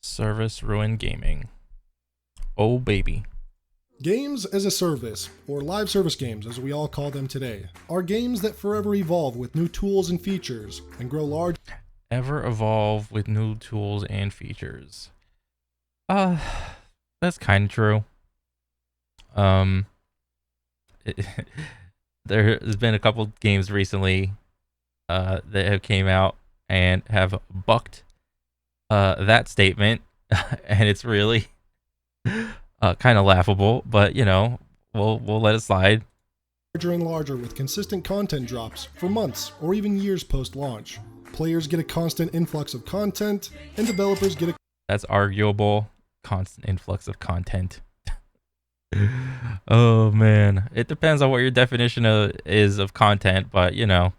Service ruin gaming. Oh baby. Games as a service, or live service games as we all call them today, are games that forever evolve with new tools and features and grow large. Ever evolve with new tools and features. That's kind of true. It, there's been a couple games recently that have came out and have bucked that statement, and it's really kind of laughable, but you know, we'll let it slide. Larger and larger with consistent content drops for months or even years post-launch. Players get a constant influx of content, and developers get a That's arguable. Constant influx of content. Oh man, it depends on what your definition is of content, but you know,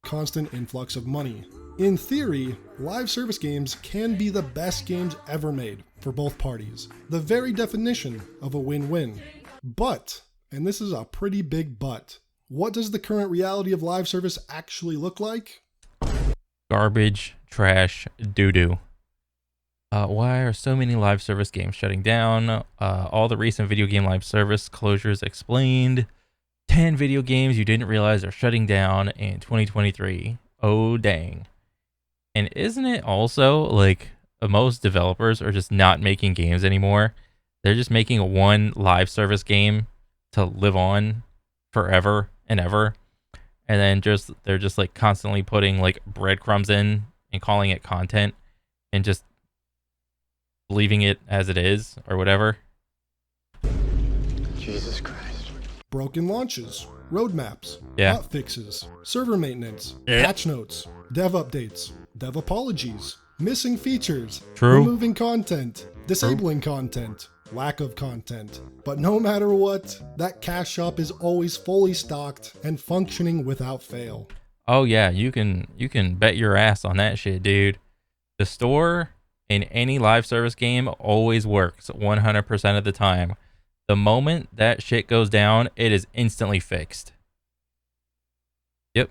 constant influx of money. In theory, live service games can be the best games ever made for both parties, the very definition of a win-win. But, and this is a pretty big but, what does the current reality of live service actually look like? garbage, trash, doo-doo. Why are so many live service games shutting down? All the recent video game live service closures explained. 10 video games you didn't realize are shutting down in 2023. Oh, dang. And isn't it also like most developers are just not making games anymore? They're just making one live service game to live on forever and ever. And then they're just like constantly putting like breadcrumbs in and calling it content and just leaving it as it is or whatever. Jesus Christ. Broken launches, roadmaps, Yeah. hotfixes, server maintenance, Yeah. patch notes, dev updates, dev apologies, missing features, True. removing content, disabling content, lack of content. But no matter what, that cash shop is always fully stocked and functioning without fail. Oh yeah, you can bet your ass on that shit, dude. The store in any live service game always works 100% of the time. The moment that shit goes down, it is instantly fixed. Yep.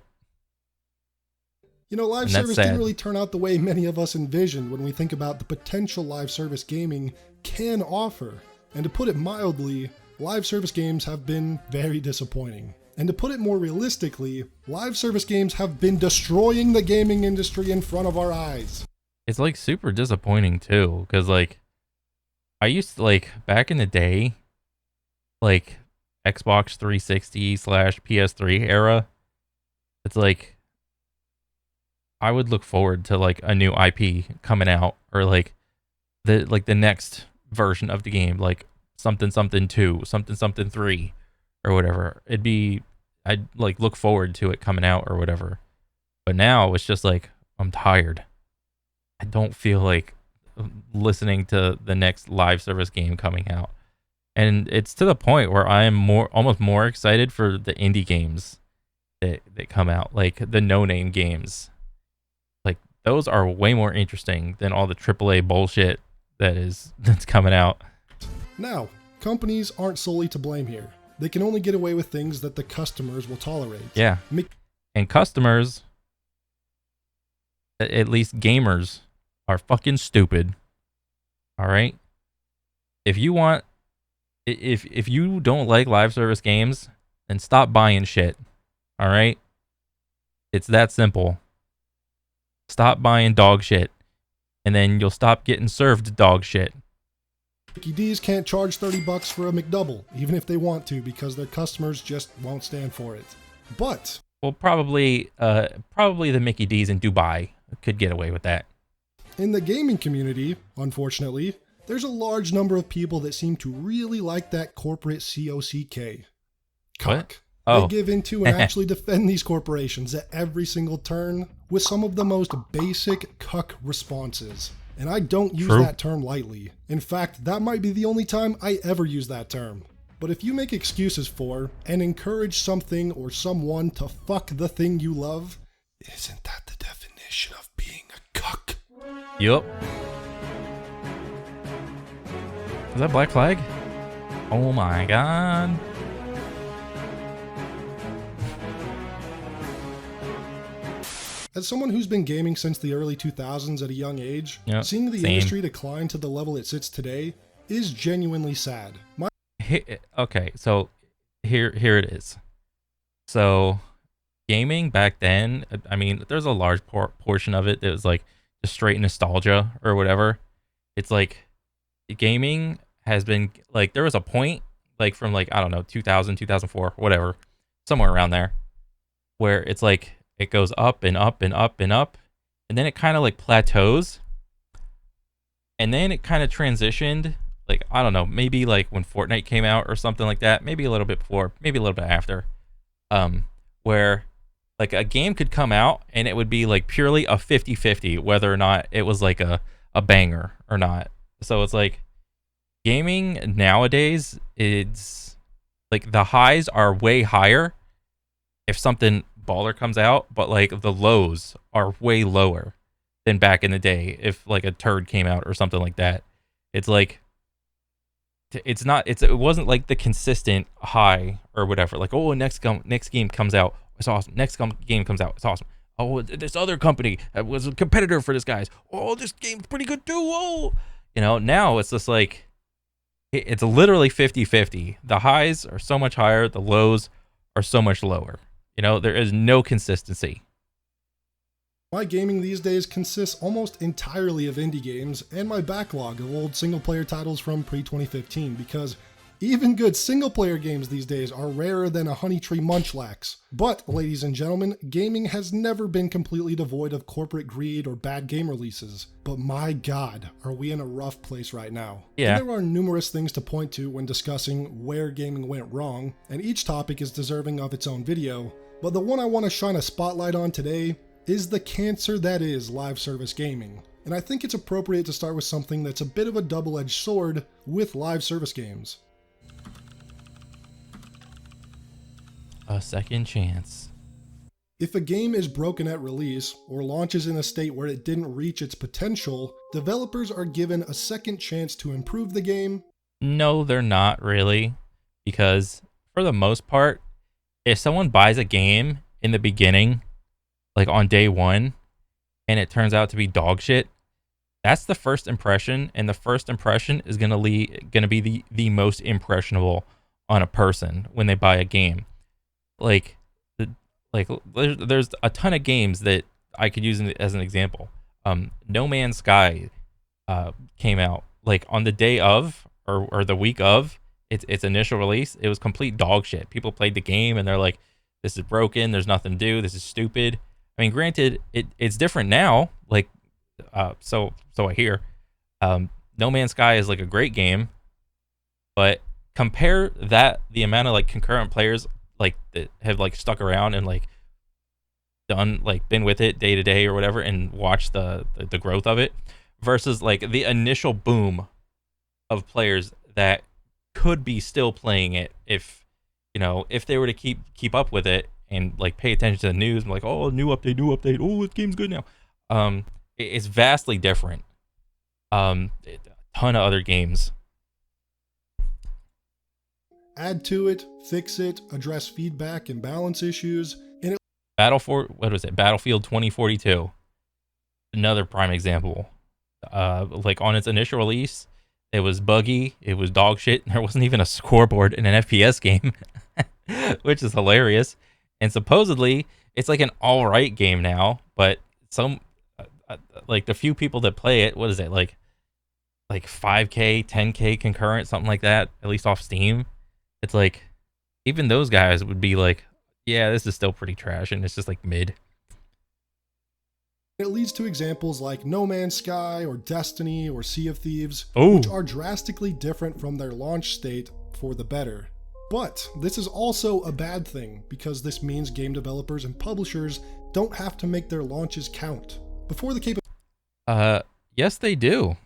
You know, live And that's service sad. didn't really turn out the way many of us envisioned when we think about the potential live service gaming can offer. And to put it mildly, live service games have been very disappointing. And to put it more realistically, live service games have been destroying the gaming industry in front of our eyes. It's like super disappointing too, because like I used to like back in the day, like Xbox 360 / PS3 era, it's like I would look forward to like a new IP coming out or like the next version of the game, like something 2, something 3 or whatever. I'd like look forward to it coming out or whatever. But now it's just like I'm tired. I don't feel like listening to the next live service game coming out. And it's to the point where I am almost more excited for the indie games that come out, like the no-name games. Like those are way more interesting than all the AAA bullshit that's coming out. Now, companies aren't solely to blame here. They can only get away with things that the customers will tolerate. Yeah. And customers, at least gamers, are fucking stupid. All right? If you don't like live service games, then stop buying shit. All right? It's that simple. Stop buying dog shit, and then you'll stop getting served dog shit. Mickey D's can't charge $30 for a McDouble, even if they want to, because their customers just won't stand for it. But Well, probably the Mickey D's in Dubai could get away with that. in the gaming community, unfortunately, there's a large number of people that seem to really like that corporate COCK. Cock. Oh. They give into and actually defend these corporations at every single turn with some of the most basic cuck responses. And I don't use True. that term lightly. In fact, that might be the only time I ever use that term. But if you make excuses for and encourage something or someone to fuck the thing you love, isn't that the definition of being a cuck? Yup. Is that Black Flag? Oh my god. As someone who's been gaming since the early 2000s at a young age, Yep, seeing the same. industry decline to the level it sits today is genuinely sad. Okay, so here it is. So gaming back then, I mean, there's a large portion of it that was like just straight nostalgia or whatever. It's like gaming has been like, there was a point like from like, I don't know, 2000, 2004, whatever, somewhere around there, where it's like it goes up and up and up and up, and then it kind of like plateaus, and then it kind of transitioned, like, I don't know, maybe like when Fortnite came out or something like that, maybe a little bit before, maybe a little bit after, where like a game could come out and it would be like purely a 50-50 whether or not it was like a banger or not. So it's like gaming nowadays, it's like the highs are way higher if something baller comes out, but like the lows are way lower than back in the day if like a turd came out or something like that. It's like it wasn't like the consistent high or whatever. Like, oh, next game comes out, it's awesome. Next game comes out, it's awesome. Oh, this other company was a competitor for this guy's. Oh, this game's pretty good too. Oh, now it's just like it's literally 50-50. The highs are so much higher, the lows are so much lower. There is no consistency. My gaming these days consists almost entirely of indie games and my backlog of old single-player titles from pre-2015, because even good single-player games these days are rarer than a Honey Tree Munchlax. But, ladies and gentlemen, gaming has never been completely devoid of corporate greed or bad game releases. But my god, are we in a rough place right now. Yeah. And there are numerous things to point to when discussing where gaming went wrong, and each topic is deserving of its own video. But the one I want to shine a spotlight on today is the cancer that is live service gaming. And I think it's appropriate to start with something that's a bit of a double-edged sword with live service games. A second chance. If a game is broken at release or launches in a state where it didn't reach its potential, developers are given a second chance to improve the game. No, they're not really, because for the most part, if someone buys a game in the beginning, like on day one, and it turns out to be dog shit, that's the first impression, and the first impression is gonna be the most impressionable on a person when they buy a game. Like there's a ton of games that I could use as an example. No Man's Sky came out like on the day of or the week of its initial release. It was complete dog shit. People played the game and they're like, this is broken, there's nothing to do, this is stupid. I mean, granted, it's different now, like so I hear. No Man's Sky is like a great game, but compare the amount of like concurrent players like that have like stuck around and like done like been with it day to day or whatever and watched the growth of it versus like the initial boom of players that could be still playing it if they were to keep up with it and like pay attention to the news and like, oh, new update, oh, this game's good now. It's vastly different. A ton of other games. Add to it, fix it, address feedback and balance issues, and it Battlefield 2042. Another prime example. Like on its initial release, it was buggy, it was dog shit, and there wasn't even a scoreboard in an FPS game, which is hilarious. And supposedly, it's like an alright game now, but some, like the few people that play it, what is it, like 5K, 10K concurrent, something like that, at least off Steam. It's like, even those guys would be like, yeah, this is still pretty trash, and it's just like mid. It leads to examples like No Man's Sky or Destiny or Sea of Thieves, Ooh. which are drastically different from their launch state for the better. But this is also a bad thing, because this means game developers and publishers don't have to make their launches count. Before the yes, they do.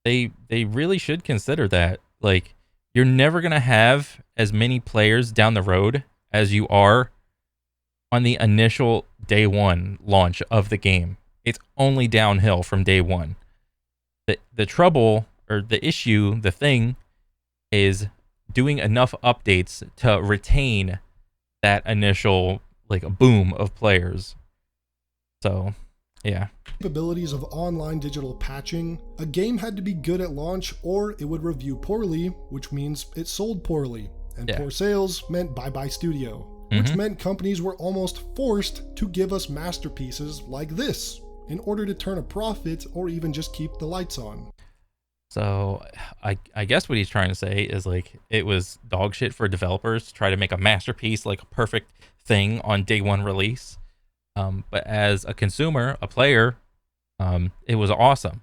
They really should consider that. Like, you're never gonna have as many players down the road as you are on the initial day one launch of the game. It's only downhill from day one. The trouble or the issue, the thing, is doing enough updates to retain that initial like a boom of players. So, yeah. Capabilities of online digital patching, a game had to be good at launch or it would review poorly, which means it sold poorly. And Yeah. poor sales meant bye-bye studio, which Mhm. meant companies were almost forced to give us masterpieces like this in order to turn a profit or even just keep the lights on. So, I guess what he's trying to say is like it was dog shit for developers to try to make a masterpiece, like a perfect thing on day one release. But as a consumer, a player, it was awesome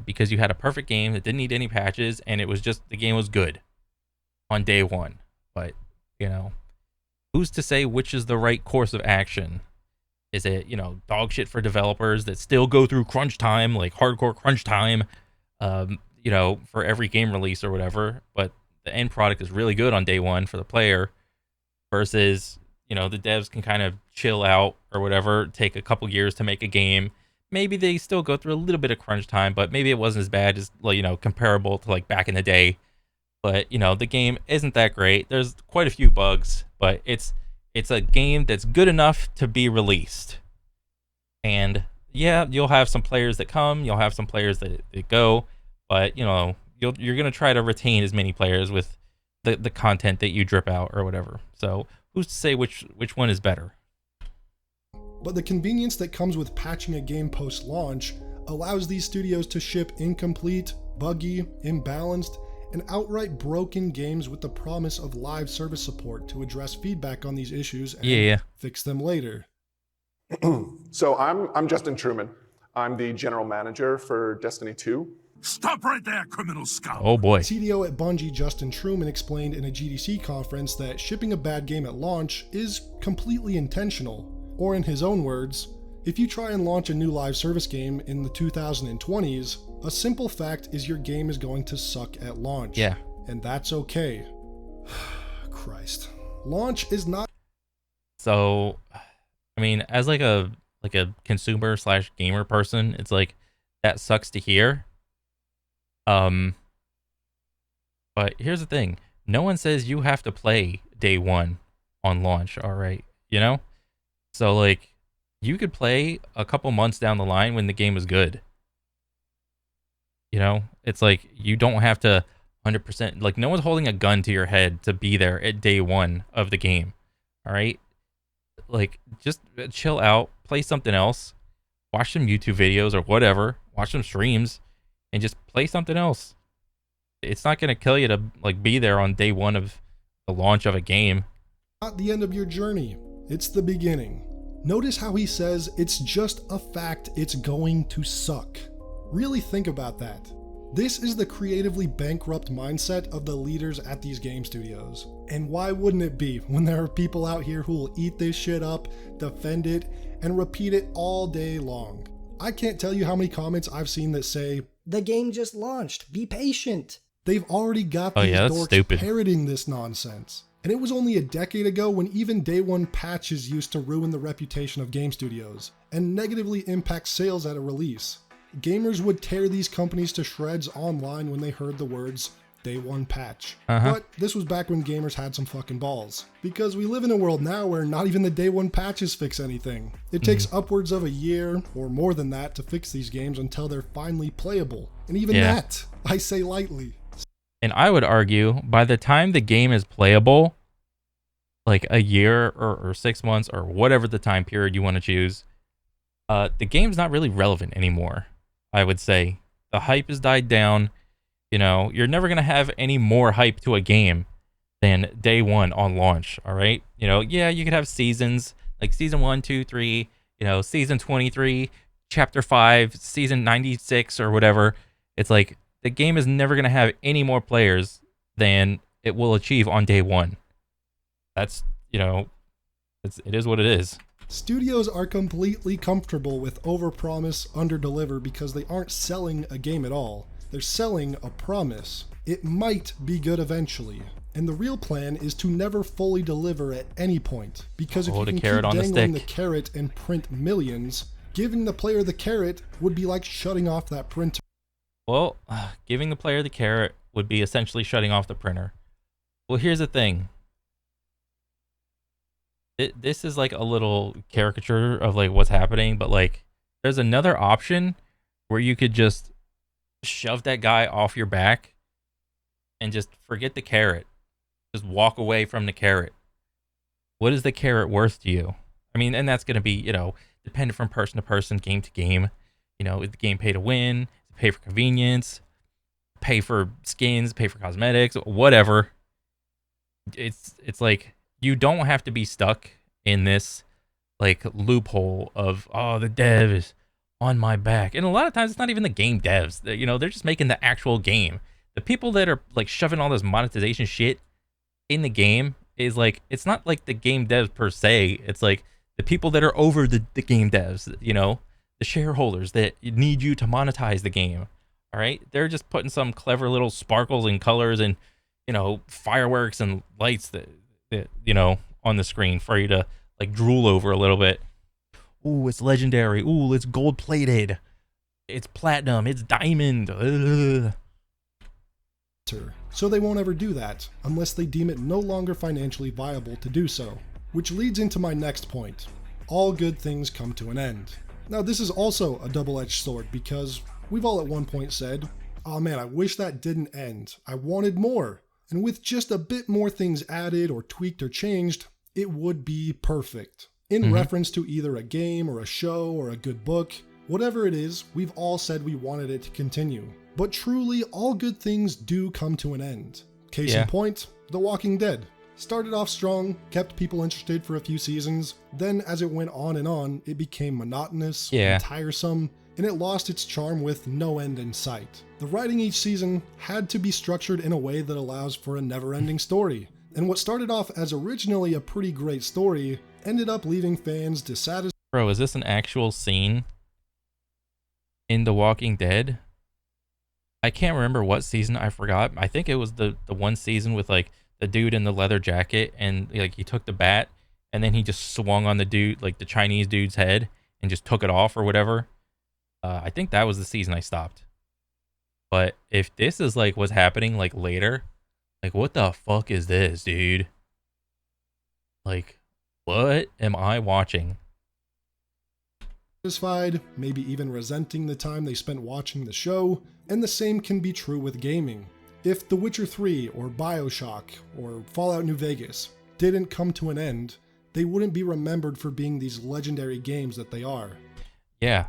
because you had a perfect game that didn't need any patches, and it was just the game was good on day one. But you know, who's to say which is the right course of action? Is it, dog shit for developers that still go through crunch time, like hardcore crunch time, for every game release or whatever, but the end product is really good on day one for the player versus, the devs can kind of chill out or whatever, take a couple years to make a game. Maybe they still go through a little bit of crunch time, but maybe it wasn't as bad as, like, comparable to like back in the day. But, the game isn't that great. There's quite a few bugs, but it's a game that's good enough to be released. And yeah, you'll have some players that come, you'll have some players that go, but you're gonna try to retain as many players with the content that you drip out or whatever. So who's to say which one is better? But the convenience that comes with patching a game post-launch allows these studios to ship incomplete, buggy, imbalanced, and outright broken games with the promise of live service support to address feedback on these issues and fix them later. So I'm Justin Truman. I'm the general manager for Destiny 2. Stop right there, criminal scum. Oh boy. CDO at Bungie, Justin Truman, explained in a GDC conference that shipping a bad game at launch is completely intentional. Or in his own words, if you try and launch a new live service game in the 2020s, a simple fact is your game is going to suck at launch. Yeah. And that's okay. Christ. Launch is not... So, I mean, as like a consumer / gamer person, it's like, that sucks to hear. But here's the thing. No one says you have to play day one on launch, all right? So, like, you could play a couple months down the line when the game is good. It's like, you don't have to 100%, like, no one's holding a gun to your head to be there at day one of the game, all right? Like, just chill out, play something else, watch some YouTube videos or whatever, watch some streams, and just play something else. It's not going to kill you to, like, be there on day one of the launch of a game. Not the end of your journey. It's the beginning. Notice how he says it's just a fact it's going to suck. Really think about that. This is the creatively bankrupt mindset of the leaders at these game studios. And why wouldn't it be when there are people out here who will eat this shit up, defend it, and repeat it all day long? I can't tell you how many comments I've seen that say, "The game just launched, be patient." They've already got these dorks parroting this nonsense. And it was only a decade ago when even day one patches used to ruin the reputation of game studios and negatively impact sales at a release. Gamers would tear these companies to shreds online when they heard the words day one patch. But this was back when gamers had some fucking balls. Because we live in a world now where not even the day one patches fix anything. It takes upwards of a year or more than that to fix these games until they're finally playable. And even that, I say lightly. And I would argue by the time the game is playable, like a year or 6 months or whatever the time period you want to choose, the game's not really relevant anymore, I would say. The hype has died down. You're never going to have any more hype to a game than day one on launch, all right? Yeah, you could have seasons, like season 1, 2, 3, season 23, chapter 5, season 96 or whatever. It's like, the game is never going to have any more players than it will achieve on day one. That's, it is what it is. Studios are completely comfortable with overpromise, underdeliver because they aren't selling a game at all. They're selling a promise. It might be good eventually. And the real plan is to never fully deliver at any point. Because if you can keep dangling the carrot and print millions, giving the player the carrot would be like shutting off that printer. Well, giving the player the carrot would be essentially shutting off the printer. Well, here's the thing. this is like a little caricature of like what's happening, but like there's another option where you could just shove that guy off your back and just forget the carrot. Just walk away from the carrot. What is the carrot worth to you? I mean, and that's going to be, dependent from person to person, game to game. Is the game pay to win? Pay for convenience? Pay for skins? Pay for cosmetics? Whatever. It's like you don't have to be stuck in this like loophole of, oh, the dev is on my back. And a lot of times it's not even the game devs. They're just making the actual game. The people that are like shoving all this monetization shit in the game is like, it's not like the game devs per se. It's like the people that are over the game devs, the shareholders that need you to monetize the game. All right. They're just putting some clever little sparkles and colors and, fireworks and lights that on the screen for you to like drool over a little bit. Ooh, it's legendary. Ooh, it's gold plated. It's platinum. It's diamond. Ugh. So they won't ever do that unless they deem it no longer financially viable to do so. Which leads into my next point. All good things come to an end. Now this is also a double-edged sword because we've all at one point said, oh man, I wish that didn't end. I wanted more. And with just a bit more things added or tweaked or changed, it would be perfect. In reference to either a game or a show or a good book, whatever it is, we've all said we wanted it to continue. But truly, all good things do come to an end. Case in point, The Walking Dead. Started off strong, kept people interested for a few seasons, then as it went on, it became monotonous and tiresome, and it lost its charm with no end in sight. The writing each season had to be structured in a way that allows for a never-ending story. And what started off as originally a pretty great story ended up leaving fans dissatisfied. Bro, is this an actual scene in The Walking Dead? I can't remember what season, I forgot. I think it was the one season with like the dude in the leather jacket and like he took the bat and then he just swung on the dude, like the Chinese dude's head and just took it off or whatever. I think that was the season I stopped. But if this is like what's happening like later, like what the fuck is this, dude? Like, what am I watching? Maybe even resenting the time they spent watching the show, and the same can be true with gaming. If The Witcher 3 or BioShock or Fallout New Vegas didn't come to an end, they wouldn't be remembered for being these legendary games that they are. Yeah,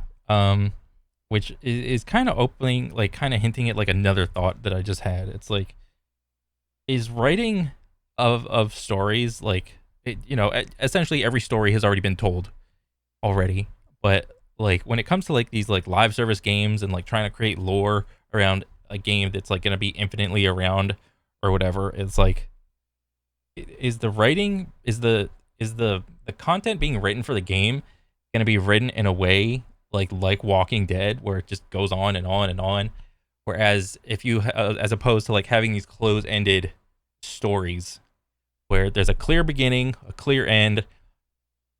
which is kind of opening, like kind of hinting at like another thought that I just had. It's like, is writing of stories like, essentially every story has already been told already, but like when it comes to like these like live service games and like trying to create lore around a game that's like going to be infinitely around or whatever, it's like, is the writing, is the content being written for the game going to be written in a way like Walking Dead where it just goes on and on and on, whereas if you as opposed to like having these close-ended stories where there's a clear beginning, a clear end,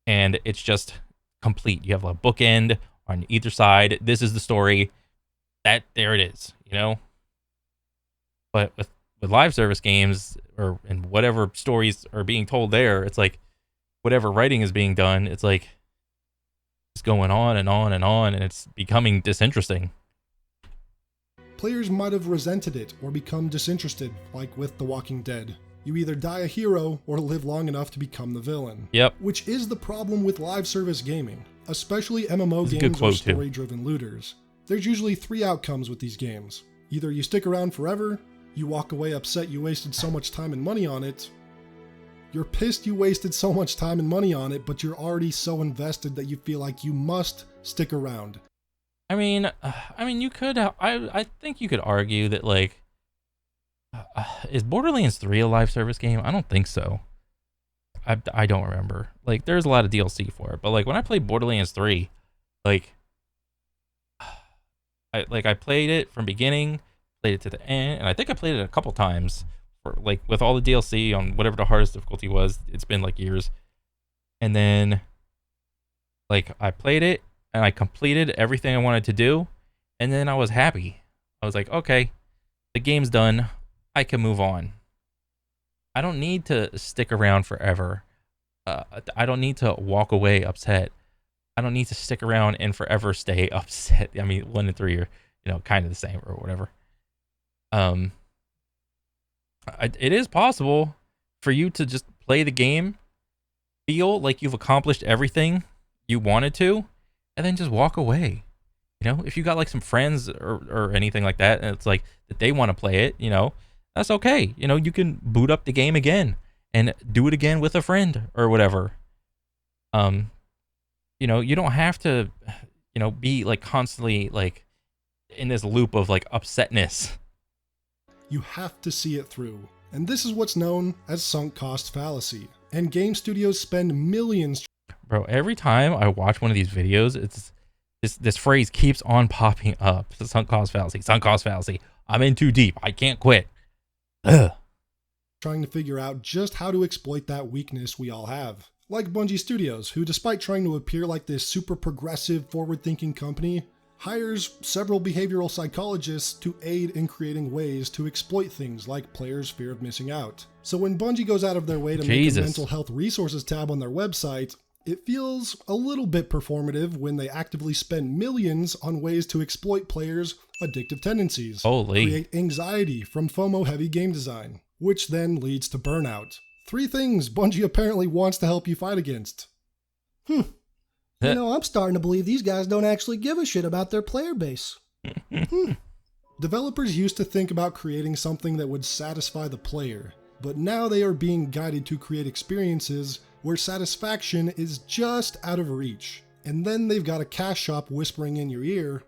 and it's just complete. You have a bookend on either side. This is the story. There it is, But with live service games and whatever stories are being told there, it's like whatever writing is being done, it's like it's going on and on and on, and it's becoming disinteresting. Players might have resented it or become disinterested, like with The Walking Dead. You either die a hero or live long enough to become the villain. Yep. Which is the problem with live service gaming, especially MMO games or story-driven looters. There's usually 3 outcomes with these games. Either you stick around forever, you walk away upset you wasted so much time and money on it, you're pissed you wasted so much time and money on it, but you're already so invested that you feel like you must stick around. I mean, you could. I think you could argue that like, is Borderlands 3 a live service game? I don't think so. I don't remember. Like, there's a lot of DLC for it, but like when I played Borderlands 3, like, I played it from beginning, played it to the end, and I think I played it a couple times. For like with all the DLC on whatever the hardest difficulty was. It's been like years, and then like I played it and I completed everything I wanted to do, and then I was happy. I was like, okay, the game's done. I can move on. I don't need to stick around forever. I don't need to walk away upset. I don't need to stick around and forever stay upset. I mean, 1 and 3 are, kind of the same or whatever. Um, it is possible for you to just play the game, feel like you've accomplished everything you wanted to, and then just walk away. If you got like some friends or anything like that, and it's like that they want to play it, that's okay. You can boot up the game again and do it again with a friend or whatever. You don't have to, be like constantly like in this loop of like upsetness. You have to see it through. And this is what's known as sunk cost fallacy. And game studios spend millions. Bro, every time I watch one of these videos, it's this phrase keeps on popping up. The sunk cost fallacy, sunk cost fallacy. I'm in too deep. I can't quit. Ugh. Trying to figure out just how to exploit that weakness we all have. Like Bungie Studios, who despite trying to appear like this super progressive, forward-thinking company, hires several behavioral psychologists to aid in creating ways to exploit things like players' fear of missing out. So when Bungie goes out of their way to make a mental health resources tab on their website, it feels a little bit performative when they actively spend millions on ways to exploit players' addictive tendencies, create anxiety from FOMO-heavy game design, which then leads to burnout. 3 things Bungie apparently wants to help you fight against. I'm starting to believe these guys don't actually give a shit about their player base. Developers used to think about creating something that would satisfy the player, but now they are being guided to create experiences where satisfaction is just out of reach. And then they've got a cash shop whispering in your ear,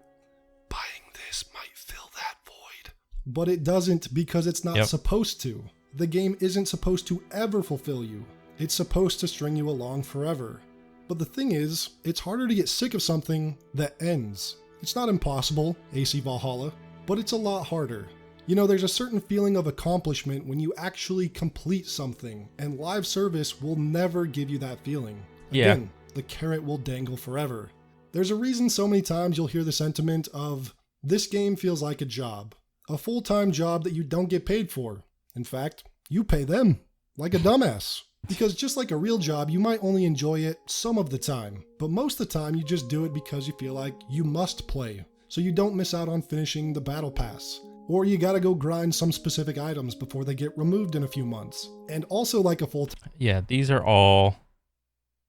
buying this might fill that void. But it doesn't, because it's not supposed to. The game isn't supposed to ever fulfill you. It's supposed to string you along forever. But the thing is, it's harder to get sick of something that ends. It's not impossible, AC Valhalla, but it's a lot harder. There's a certain feeling of accomplishment when you actually complete something, and live service will never give you that feeling. Again, the carrot will dangle forever. There's a reason so many times you'll hear the sentiment of, this game feels like a job. A full-time job that you don't get paid for. In fact, you pay them, like a dumbass. Because just like a real job, you might only enjoy it some of the time, but most of the time you just do it because you feel like you must play, so you don't miss out on finishing the battle pass. Or you gotta go grind some specific items before they get removed in a few months. And also like a full-time... Yeah, these are all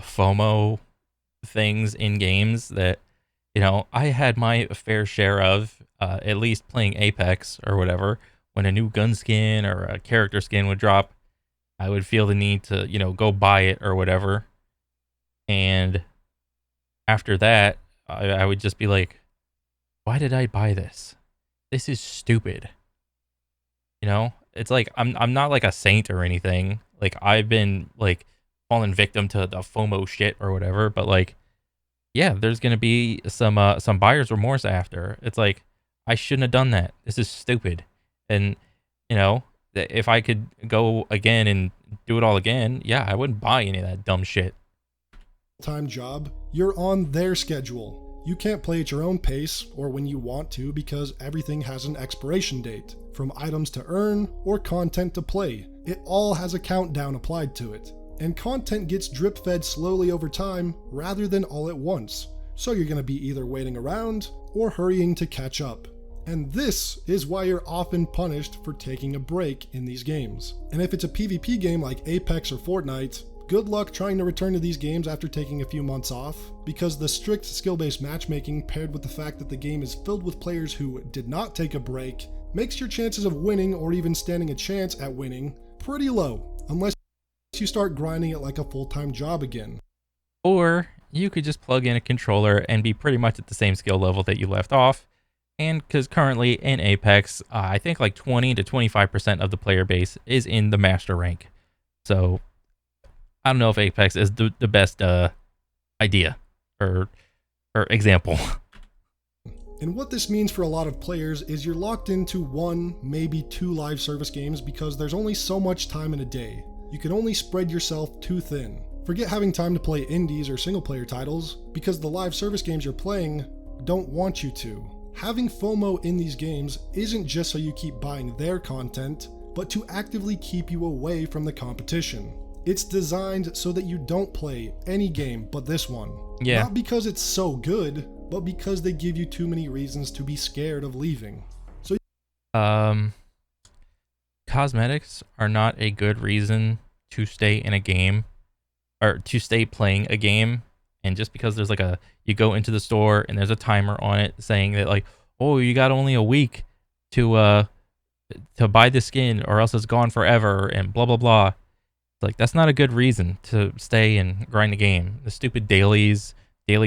FOMO things in games that, I had my fair share of, at least playing Apex or whatever. When a new gun skin or a character skin would drop, I would feel the need to, go buy it or whatever. And after that, I would just be like, why did I buy this? This is stupid. It's like, I'm not like a saint or anything. Like, I've been like fallen victim to the FOMO shit or whatever, but like, yeah, there's going to be some buyer's remorse after. It's like, I shouldn't have done that. This is stupid. And, if I could go again and do it all again, yeah, I wouldn't buy any of that dumb shit. Time job, you're on their schedule. You can't play at your own pace or when you want to because everything has an expiration date. From items to earn or content to play, it all has a countdown applied to it. And content gets drip fed slowly over time rather than all at once. So you're going to be either waiting around or hurrying to catch up. And this is why you're often punished for taking a break in these games. And if it's a PvP game like Apex or Fortnite, good luck trying to return to these games after taking a few months off, because the strict skill-based matchmaking paired with the fact that the game is filled with players who did not take a break makes your chances of winning or even standing a chance at winning pretty low, unless you start grinding it like a full-time job again. Or you could just plug in a controller and be pretty much at the same skill level that you left off. And because currently in Apex, I think like 20 to 25% of the player base is in the master rank. So I don't know if Apex is the best idea or example. And what this means for a lot of players is you're locked into 1, maybe 2 live service games because there's only so much time in a day. You can only spread yourself too thin. Forget having time to play indies or single player titles because the live service games you're playing don't want you to. Having FOMO in these games isn't just so you keep buying their content, but to actively keep you away from the competition. It's designed so that you don't play any game but this one. Yeah. Not because it's so good, but because they give you too many reasons to be scared of leaving. So Cosmetics are not a good reason to stay in a game or to stay playing a game. And just because there's like you go into the store and there's a timer on it saying that like, oh, you got only a week to buy the skin or else it's gone forever and blah blah blah. It's like that's not a good reason to stay and grind the game. The stupid daily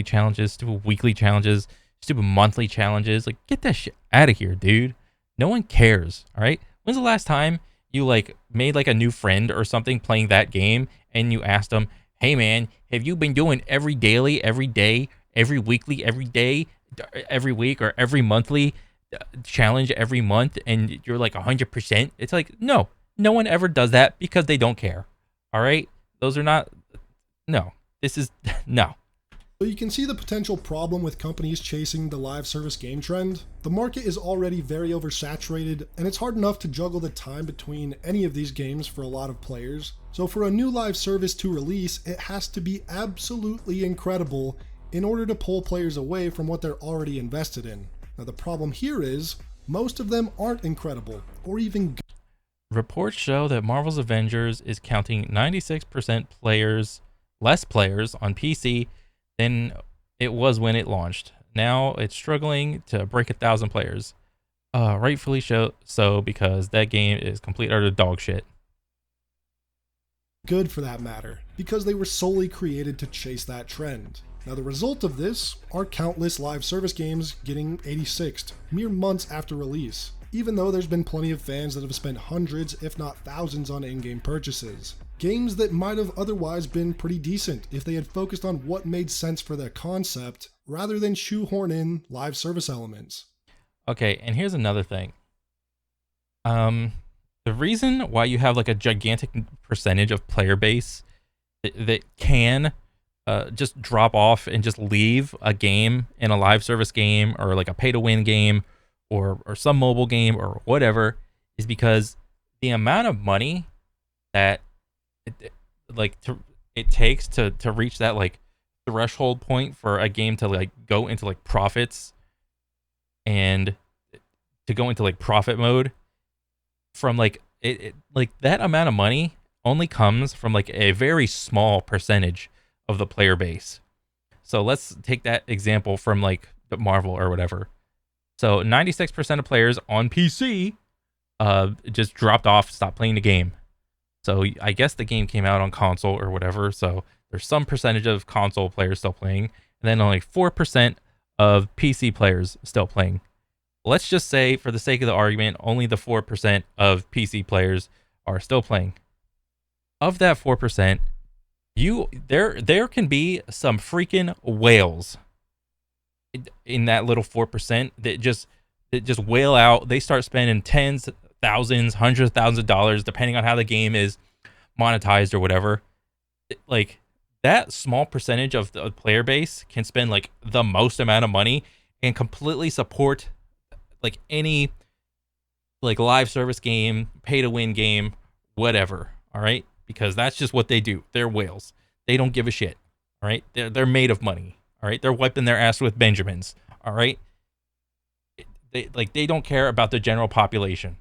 challenges, stupid weekly challenges, stupid monthly challenges. Like get that shit out of here, dude. No one cares. All right. When's the last time you like made like a new friend or something playing that game and you asked them, hey man, have you been doing every daily, every day, every weekly, every day, every week, or every monthly challenge every month? And you're like 100%. It's like, no one ever does that because they don't care. All right. Those are not, no, this is, no. So you can see the potential problem with companies chasing the live service game trend. The market is already very oversaturated, and it's hard enough to juggle the time between any of these games for a lot of players. So for a new live service to release, it has to be absolutely incredible in order to pull players away from what they're already invested in. Now the problem here is, most of them aren't incredible, or even good. Reports show that Marvel's Avengers is counting 96% less players on PC than it was when it launched. Now it's struggling to break 1,000 players. Rightfully so, because that game is complete utter dog shit. Good for that matter, because they were solely created to chase that trend. Now the result of this are countless live service games getting 86'd mere months after release, even though there's been plenty of fans that have spent hundreds if not thousands on in-game purchases. Games that might have otherwise been pretty decent if they had focused on what made sense for their concept, rather than shoehorn in live service elements. Okay, and here's another thing. The reason why you have like a gigantic percentage of player base that can just drop off and just leave a game in a live service game or like a pay-to-win game or some mobile game or whatever is because the amount of money that it takes to reach that like threshold point for a game to like go into like profits and to go into like profit mode from like it like that amount of money only comes from like a very small percentage of the player base. So let's take that example from like the Marvel or whatever. So 96% of players on PC just dropped off, stopped playing the game. So I guess the game came out on console or whatever. So there's some percentage of console players still playing, and then only 4% of PC players still playing. Let's just say, for the sake of the argument, only the 4% of PC players are still playing. Of that 4%, there can be some freaking whales in that little 4% that just whale out. They start spending tens, thousands, hundreds of thousands of dollars, depending on how the game is monetized or whatever. Like that small percentage of the player base can spend like the most amount of money and completely support like any like live service game, pay to win game, whatever. All right, because that's just what they do. They're whales. They don't give a shit. All right, they're made of money. All right, they're wiping their ass with Benjamins. All right, they don't care about the general population.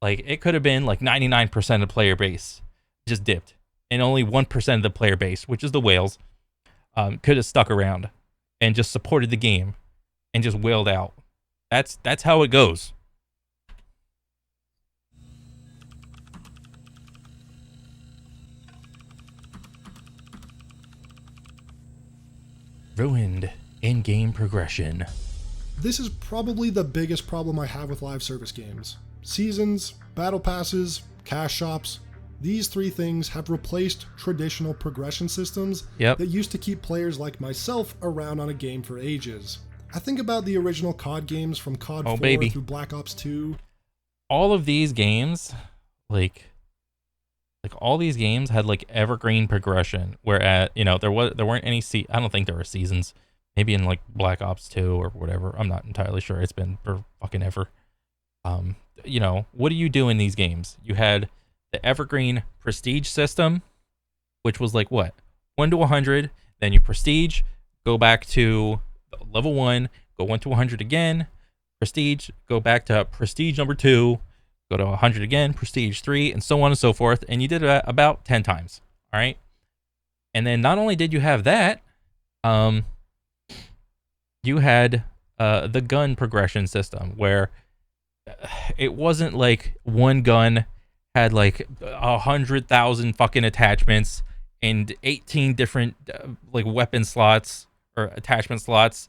Like it could have been like 99% of player base just dipped, and only 1% of the player base, which is the whales, could have stuck around and just supported the game and just whaled out. That's how it goes. Ruined in-game progression. This is probably the biggest problem I have with live service games. Seasons, battle passes, cash shops, these three things have replaced traditional progression systems that used to keep players like myself around on a game for ages. I think about the original COD games from COD 4 through Black Ops 2. All of these games, like all these games had like evergreen progression, whereas there weren't any I don't think there were seasons. Maybe in like Black Ops 2 or whatever. I'm not entirely sure. It's been for fucking ever. What do you do in these games? You had the evergreen prestige system, which was like what? 1 to 100, then you prestige, go back to level 1, go 1 to 100 again, prestige, go back to prestige number 2, go to 100 again, prestige 3, and so on and so forth. And you did that about 10 times. All right. And then not only did you have that, you had the gun progression system where it wasn't like one gun had like 100,000 fucking attachments and 18 different like weapon slots or attachment slots,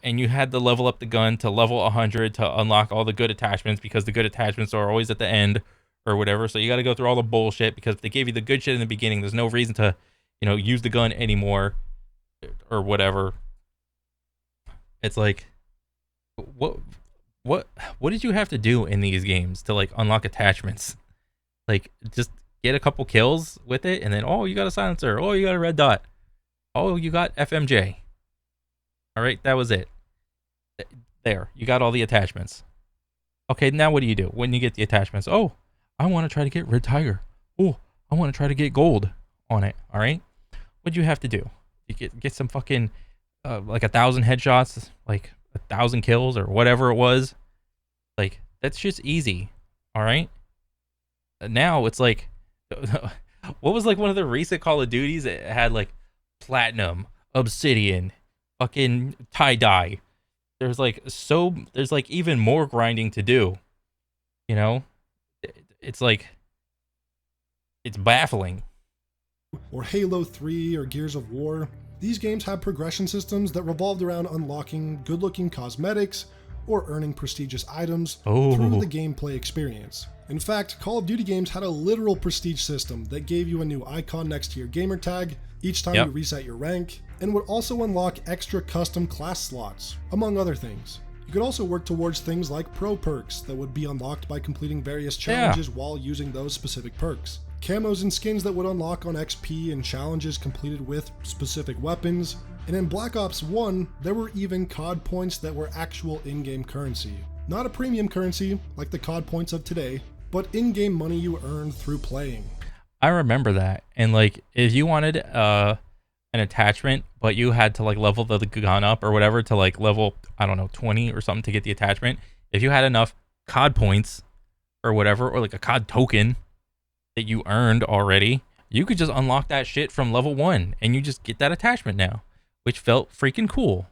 and you had to level up the gun to level 100 to unlock all the good attachments, because the good attachments are always at the end or whatever. So you got to go through all the bullshit, because if they gave you the good shit in the beginning, there's no reason to, use the gun anymore or whatever. It's like, what did you have to do in these games to like unlock attachments? Like, just get a couple kills with it, and then, oh, you got a silencer, oh, you got a red dot, oh, you got FMJ. All right, that was it. There, you got all the attachments. Okay, now what do you do when you get the attachments? Oh, I want to try to get red tiger. Oh, I want to try to get gold on it. All right, what do you have to do? You get some fucking like 1,000 headshots, like 1,000 kills or whatever it was. Like, that's just easy. All right. Now it's like, what was like one of the recent Call of Duties? It had like platinum, obsidian, fucking tie-dye. There's like even more grinding to do. It's like, it's baffling. Or Halo 3 or Gears of War. These games have progression systems that revolved around unlocking good-looking cosmetics or earning prestigious items through the gameplay experience. In fact, Call of Duty games had a literal prestige system that gave you a new icon next to your gamer tag each time you reset your rank, and would also unlock extra custom class slots, among other things. You could also work towards things like pro perks that would be unlocked by completing various challenges while using those specific perks. Camos and skins that would unlock on XP and challenges completed with specific weapons. And in Black Ops 1, there were even COD points that were actual in-game currency. Not a premium currency like the COD points of today, but in-game money you earned through playing. I remember that. And like, if you wanted an attachment, but you had to like level the gun up or whatever to like level, I don't know, 20 or something to get the attachment, if you had enough COD points or whatever, or like a COD token that you earned already, you could just unlock that shit from level 1 and you just get that attachment now, which felt freaking cool.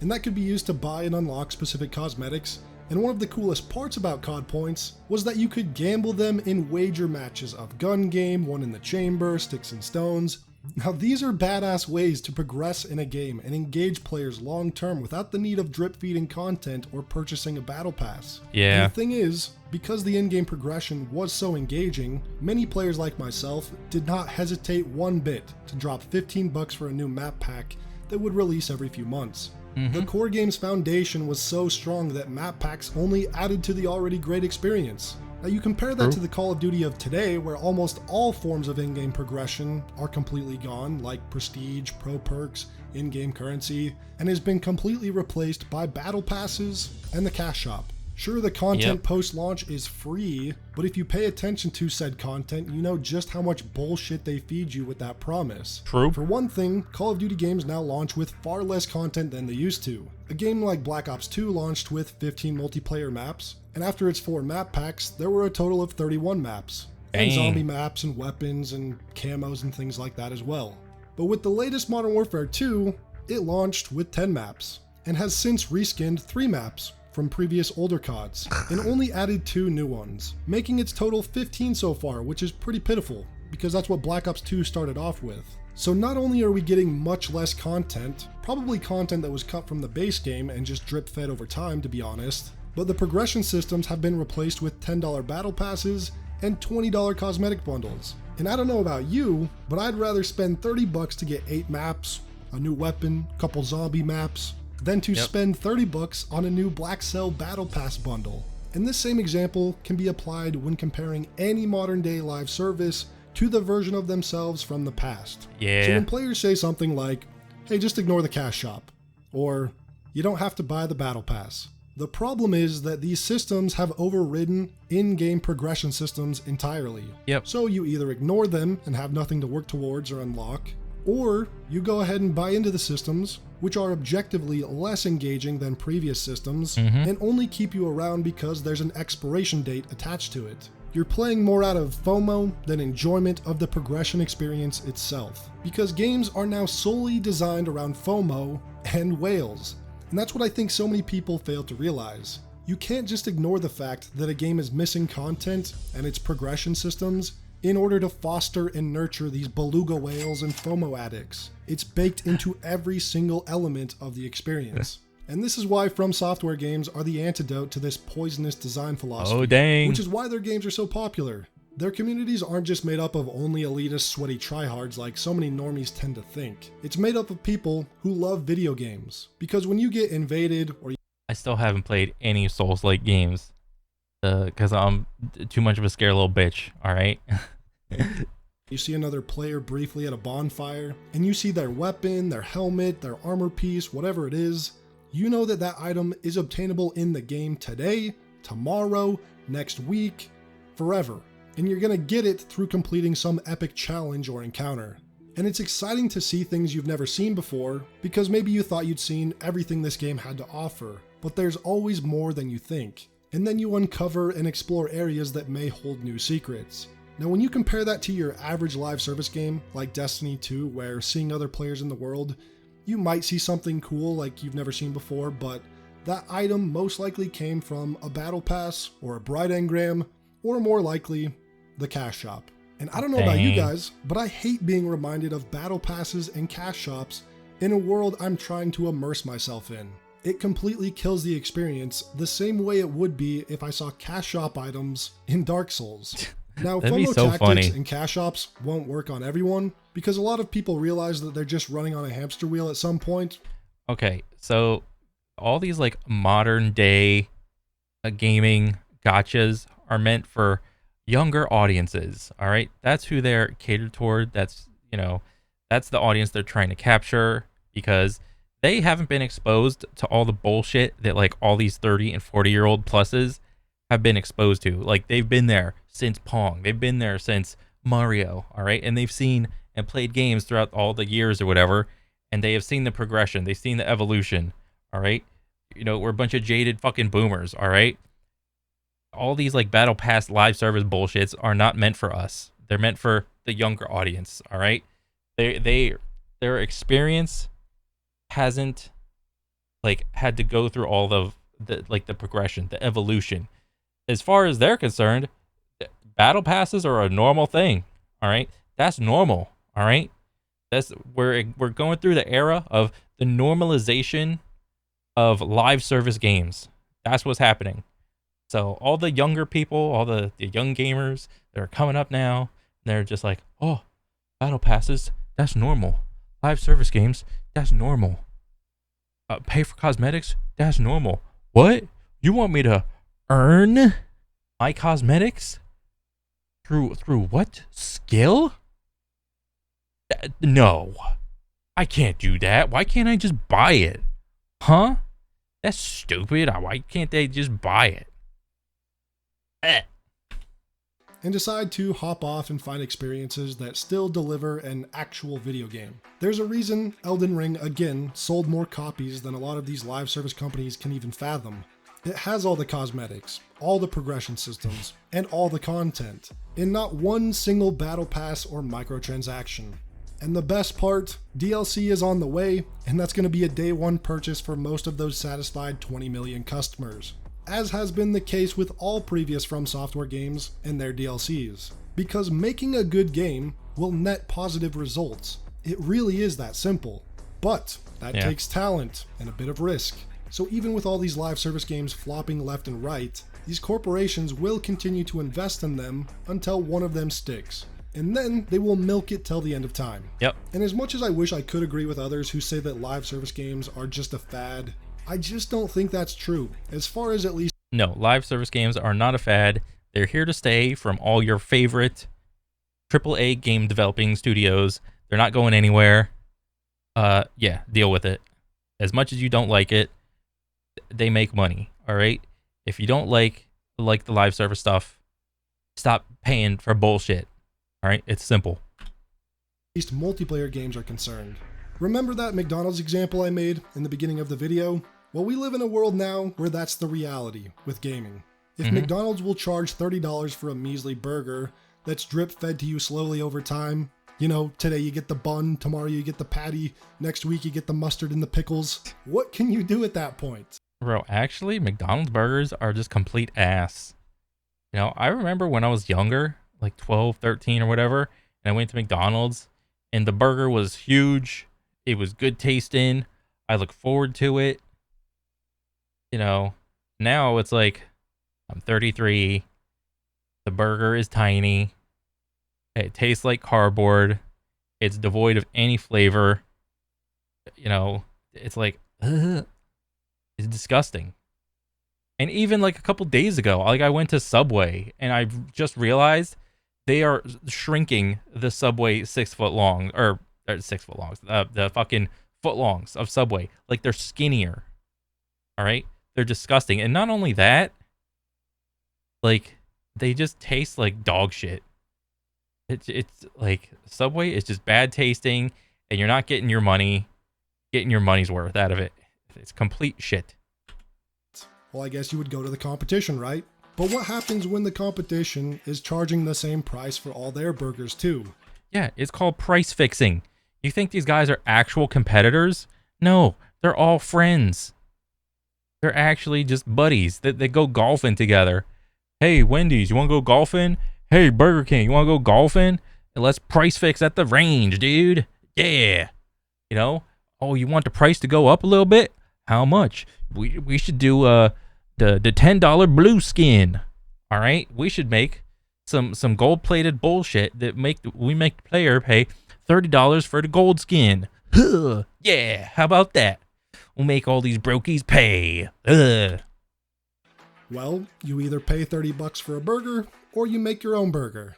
And that could be used to buy and unlock specific cosmetics. And one of the coolest parts about COD points was that you could gamble them in wager matches of gun game, one in the chamber, sticks and stones. Now these are badass ways to progress in a game and engage players long term without the need of drip feeding content or purchasing a battle pass. Yeah. And the thing is, because the in-game progression was so engaging, many players like myself did not hesitate one bit to drop $15 for a new map pack that would release every few months. The core game's foundation was so strong that map packs only added to the already great experience. Now you compare that to the Call of Duty of today, where almost all forms of in-game progression are completely gone, like prestige, pro perks, in-game currency, and has been completely replaced by battle passes and the cash shop. Sure, the content post-launch is free, but if you pay attention to said content, you know just how much bullshit they feed you with that promise. True. For one thing, Call of Duty games now launch with far less content than they used to. A game like Black Ops 2 launched with 15 multiplayer maps, and after its 4 map packs, there were a total of 31 maps. And zombie maps and weapons and camos and things like that as well. But with the latest Modern Warfare 2, it launched with 10 maps, and has since reskinned 3 maps from previous older CODs, and only added 2 new ones, making its total 15 so far, which is pretty pitiful, because that's what Black Ops 2 started off with. So not only are we getting much less content, probably content that was cut from the base game and just drip fed over time to be honest, but the progression systems have been replaced with $10 battle passes and $20 cosmetic bundles. And I don't know about you, but I'd rather spend $30 to get 8 maps, a new weapon, couple zombie maps, than to spend $30 on a new Black Cell Battle Pass bundle. And this same example can be applied when comparing any modern day live service to the version of themselves from the past. Yeah. So when players say something like, hey, just ignore the cash shop, or you don't have to buy the Battle Pass, The problem is that these systems have overridden in-game progression systems entirely. Yep. So you either ignore them and have nothing to work towards or unlock, or you go ahead and buy into the systems, which are objectively less engaging than previous systems, and only keep you around because there's an expiration date attached to it. You're playing more out of FOMO than enjoyment of the progression experience itself, because games are now solely designed around FOMO and whales. And that's what I think so many people fail to realize. You can't just ignore the fact that a game is missing content and its progression systems in order to foster and nurture these beluga whales and FOMO addicts. It's baked into every single element of the experience. And this is why From Software games are the antidote to this poisonous design philosophy. Oh, dang. Which is why their games are so popular. Their communities aren't just made up of only elitist, sweaty tryhards like so many normies tend to think. It's made up of people who love video games. Because when you get invaded or I still haven't played any Souls-like games because I'm too much of a scare little bitch, all right? you see another player briefly at a bonfire, and you see their weapon, their helmet, their armor piece, whatever it is, you know that that item is obtainable in the game today, tomorrow, next week, forever. And you're gonna get it through completing some epic challenge or encounter. And it's exciting to see things you've never seen before, because maybe you thought you'd seen everything this game had to offer, but there's always more than you think. And then you uncover and explore areas that may hold new secrets. Now when you compare that to your average live service game, like Destiny 2, where seeing other players in the world, you might see something cool like you've never seen before, but that item most likely came from a battle pass, or a bright engram, or more likely, the cash shop. And I don't know about you guys, but I hate being reminded of battle passes and cash shops in a world I'm trying to immerse myself in. It completely kills the experience the same way it would be if I saw cash shop items in Dark Souls. Now, That'd be FOMO so tactics funny. and cash shops won't work on everyone because a lot of people realize that they're just running on a hamster wheel at some point. Okay, so all these like modern day gaming gotchas are meant for younger audiences, all right? That's who they're catered toward. That's, you know, that's the audience they're trying to capture because they haven't been exposed to all the bullshit that like all these 30 and 40-year-old pluses have been exposed to. Like they've been there since Pong. They've been there since Mario, all right? And they've seen and played games throughout all the years or whatever, and they have seen the progression. They've seen the evolution, all right? You know, we're a bunch of jaded fucking boomers, all right? All these like battle pass live service bullshits are not meant for us. They're meant for the younger audience, all right? Their experience hasn't like had to go through all of the progression, the evolution. As far as they're concerned, battle passes are a normal thing, all right? That's normal, all right? That's we're going through the era of the normalization of live service games. That's what's happening. So all the younger people, all the young gamers that are coming up now, they're just like, oh, battle passes, that's normal. Live service games, that's normal. Pay for cosmetics, that's normal. What? You want me to earn my cosmetics through what? Skill? No, I can't do that. Why can't I just buy it? Huh? That's stupid. Why can't they just buy it? And decide to hop off and find experiences that still deliver an actual video game. There's a reason Elden Ring, again, sold more copies than a lot of these live service companies can even fathom. It has all the cosmetics, all the progression systems, and all the content, in not one single battle pass or microtransaction. And the best part, DLC is on the way, and that's going to be a day one purchase for most of those satisfied 20 million customers, as has been the case with all previous From Software games and their DLCs. Because making a good game will net positive results. It really is that simple. But that takes talent and a bit of risk. So even with all these live service games flopping left and right, these corporations will continue to invest in them until one of them sticks. And then they will milk it till the end of time. Yep. And as much as I wish I could agree with others who say that live service games are just a fad, I just don't think that's true, as far as at least... No, live service games are not a fad. They're here to stay from all your favorite AAA game developing studios. They're not going anywhere. Yeah, deal with it. As much as you don't like it, they make money, All right. If you don't like the live service stuff, stop paying for bullshit. All right. It's simple. Least multiplayer games are concerned. Remember that McDonald's example I made in the beginning of the video? Well, we live in a world now where that's the reality with gaming. If McDonald's will charge $30 for a measly burger that's drip fed to you slowly over time, you know, today you get the bun, tomorrow you get the patty, next week you get the mustard and the pickles, what can you do at that point? Bro, actually, McDonald's burgers are just complete ass. You know, I remember when I was younger, like 12, 13 or whatever, and I went to McDonald's and the burger was huge. It was good tasting. I look forward to it. You know, now it's like I'm 33. The burger is tiny. It tastes like cardboard. It's devoid of any flavor. You know, it's like, ugh. It's disgusting. And even like a couple days ago, like I went to Subway and I just realized they are shrinking the Subway 6 foot long, or 6 foot longs, the fucking foot longs of Subway. Like they're skinnier. All right. They're disgusting. And not only that, like they just taste like dog shit. It's like Subway is just bad tasting and you're not getting your money's worth out of it. It's complete shit. Well, I guess you would go to the competition, right? But what happens when the competition is charging the same price for all their burgers too? Yeah, it's called price fixing. You think these guys are actual competitors? No, they're all friends. They're actually just buddies that they go golfing together. Hey, Wendy's, you want to go golfing? Hey, Burger King, you want to go golfing? And let's price fix at the range, dude. Yeah. You know? Oh, you want the price to go up a little bit? How much? We should do the $10 blue skin. All right? We should make some gold-plated bullshit that we make the player pay $30 for the gold skin. Huh, yeah, how about that? We'll make all these brokies pay. Ugh. Well, you either pay $30 for a burger or you make your own burger.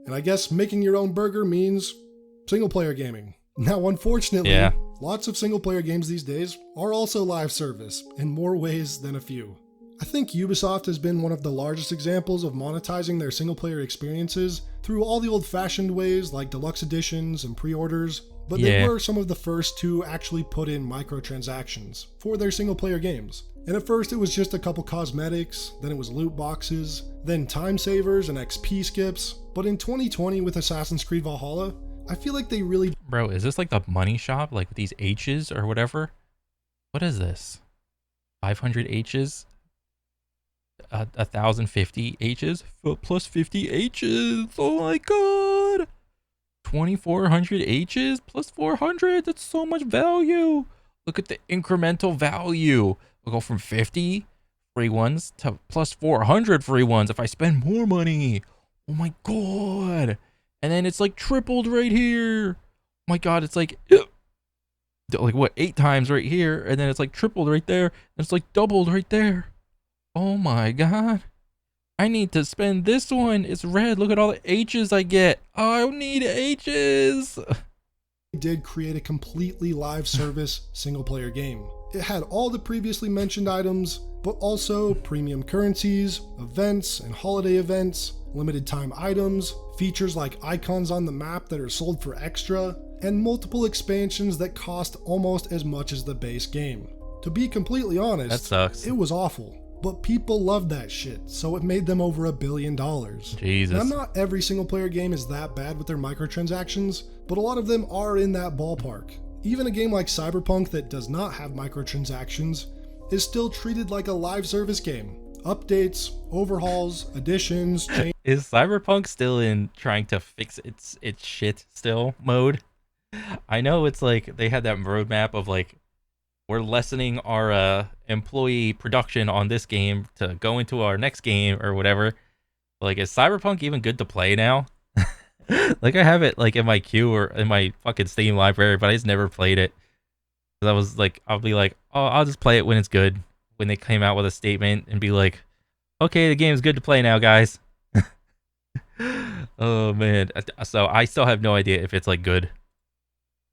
And I guess making your own burger means single-player gaming. Now, unfortunately, lots of single-player games these days are also live service in more ways than a few. I think Ubisoft has been one of the largest examples of monetizing their single-player experiences through all the old-fashioned ways like deluxe editions and pre-orders, but they were some of the first to actually put in microtransactions for their single-player games. And at first it was just a couple cosmetics, then it was loot boxes, then time savers and XP skips, but in 2020 with Assassin's Creed Valhalla, I feel like they really... Bro, is this like the money shop? Like with these H's or whatever? What is this? 500 H's? 1,050 H's? Plus 50 H's? Oh my god! 2,400 H's? Plus 400? That's so much value! Look at the incremental value. We'll go from 50 free ones to plus 400 free ones if I spend more money. Oh my god! And then it's like tripled right here. Oh my god, it's like what, 8 times right here, and then it's like tripled right there, and it's like doubled right there. Oh my god. I need to spend this one. It's red. Look at all the H's I get. Oh, I need H's. Did create a completely live service single-player game. It had all the previously mentioned items, but also premium currencies, events and holiday events, limited time items, features like icons on the map that are sold for extra, and multiple expansions that cost almost as much as the base game. To be completely honest, that sucks. It was awful, but people loved that shit, so it made them over $1 billion. Jesus. Now, not every single player game is that bad with their microtransactions, but a lot of them are in that ballpark. Even a game like Cyberpunk that does not have microtransactions is still treated like a live service game. Updates, overhauls, additions, changes. Is Cyberpunk still in trying to fix its shit still mode? I know it's like they had that roadmap of like, we're lessening our employee production on this game to go into our next game or whatever. Like, is Cyberpunk even good to play now? Like, I have it like in my queue or in my fucking Steam library, but I just never played it. Cause I was like, I'll be like, oh, I'll just play it when it's good. When they came out with a statement and be like, okay, the game's good to play now, guys. Oh man. So I still have no idea if it's like good.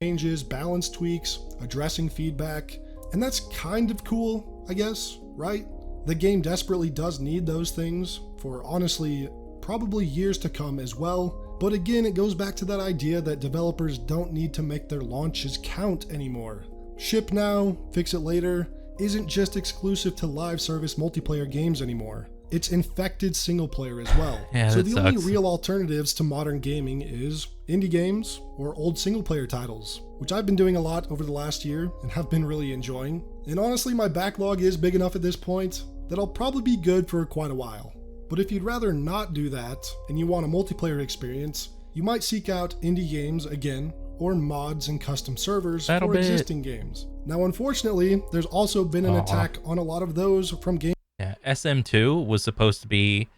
changes, balance tweaks, addressing feedback, and that's kind of cool, I guess, right? The game desperately does need those things for honestly probably years to come as well. But again, it goes back to that idea that developers don't need to make their launches count anymore. Ship now, fix it later isn't just exclusive to live service multiplayer games anymore. It's infected single player as well. Yeah, so that the only sucks. real alternatives to modern gaming is indie games or old single player titles, which I've been doing a lot over the last year and have been really enjoying. And honestly, my backlog is big enough at this point that I'll probably be good for quite a while. But if you'd rather not do that and you want a multiplayer experience, you might seek out indie games again or mods and custom servers That'll for be existing games. Now, unfortunately, there's also been an attack on a lot of those from games. Yeah, SM2 was supposed to be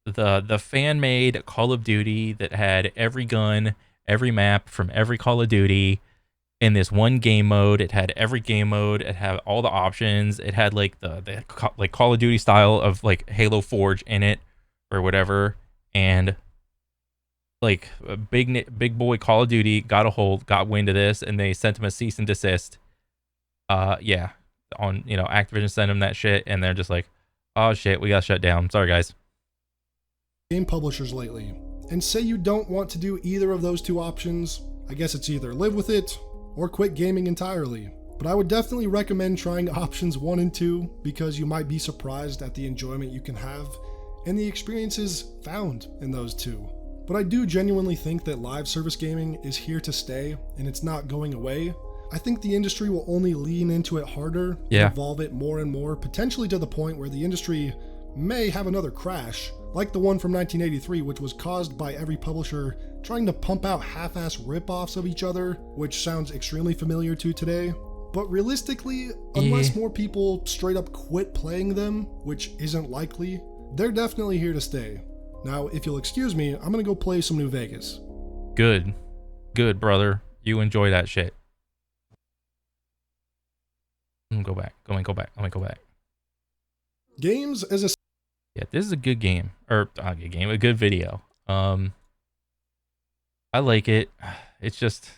the fan-made Call of Duty that had every gun, every map from every Call of Duty in this one game mode. It had every game mode. It had all the options. It had like the like Call of Duty style of like Halo Forge in it or whatever. And like a big boy Call of Duty got wind of this, and they sent him a cease and desist. Yeah, on Activision sent him that shit, and they're just like, oh shit, we got shut down. Sorry guys. Game publishers lately. And say you don't want to do either of those two options, I guess it's either live with it or quit gaming entirely. But I would definitely recommend trying options 1 and 2 because you might be surprised at the enjoyment you can have and the experiences found in those two. But I do genuinely think that live service gaming is here to stay and it's not going away. I think the industry will only lean into it harder and evolve it more and more, potentially to the point where the industry may have another crash, like the one from 1983, which was caused by every publisher trying to pump out half-ass rip-offs of each other, which sounds extremely familiar to today. But realistically, unless more people straight up quit playing them, which isn't likely, they're definitely here to stay. Now, if you'll excuse me, I'm gonna go play some New Vegas. Good, brother. You enjoy that shit. Go back. Let me go back. Games as a Yeah, this is a good game, or not a good game, a good video. I like it. It's just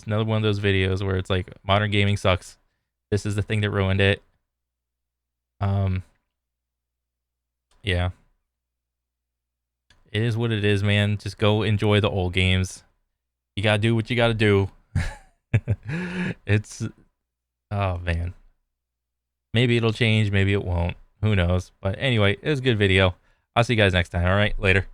another one of those videos where it's like modern gaming sucks. This is the thing that ruined it. Yeah. It is what it is, man. Just go enjoy the old games. You gotta do what you gotta do. It's, oh man. Maybe it'll change, maybe it won't. Who knows? But anyway, it was a good video. I'll see you guys next time. All right, later.